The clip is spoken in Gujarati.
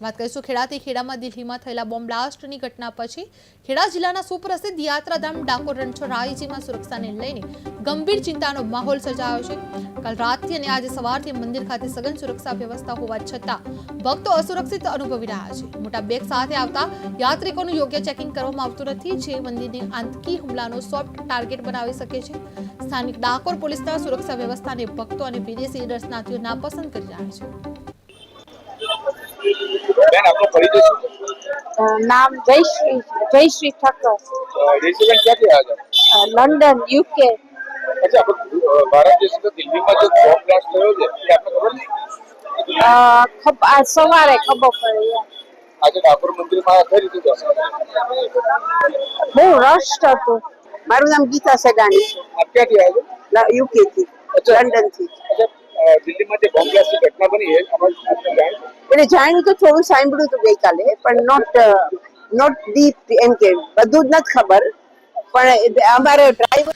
વાત કરીશું ખેડાથી ખેડામાં દિલ્હીમાં થયેલા બોમ્બ બ્લાસ્ટની ઘટના પછી ખેડા જિલ્લાના સુપ્રસિદ્ધ યાત્રાધામ ડાકોર રણછોડરાયજીમાં સુરક્ષાને લઈને ગંભીર ચિંતાનો માહોલ સર્જાયો છે। કાલ રાતથી અને આજે સવારથી મંદિર ખાતે સઘન સુરક્ષા વ્યવસ્થા હોવા છતાં ભક્તો અસુરક્ષિત અનુભવી રહ્યા છે। મોટા બેગ સાથે આવતા યાત્રિકોનું યોગ્ય ચેકિંગ કરવામાં આવતું નથી, જે મંદિરની આતંકી હુમલાનો સોફ્ટ ટાર્ગેટ બનાવી શકે છે। સ્થાનિક ડાકોર પોલીસના સુરક્ષા વ્યવસ્થાને ભક્તો અને વિદેશી દર્શનાર્થીઓ નાપસંદ કરી રહ્યા છે। બેન આપનો પરિચય શું છે? નામ જયશ્રી ઠક્કર, રેસિડેન્ટ ક્યાંથી આવ્યા લંડન યુકે। છે? અચ્છા, ભારત દેશમાં દિલ્હીમાં જે બોમ્બ બ્લાસ્ટ થયો છે એ આપને ખબર છે? આજ સવારે ખબર પડી। આજે ડાકોર મંદિરમાં કઈ રીતે દર્શન બહુ રશ હતું। મારું નામ ગીતા સગાણી છે, આપ ક્યાંથી આવ્યા યુકે થી, અચ્છા। લંડન થી। છો? દિલ્હીમાં જે બોમ્બ બ્લાસ્ટની ઘટના બની એ આપણે જાણ એટલે જાણ્યું તો થોડું સાંભળ્યું હતું ગઈકાલે, પણ નોટ ડીપ એમ કે બધું જ નથી ખબર। પણ અમારે ડ્રાઈવર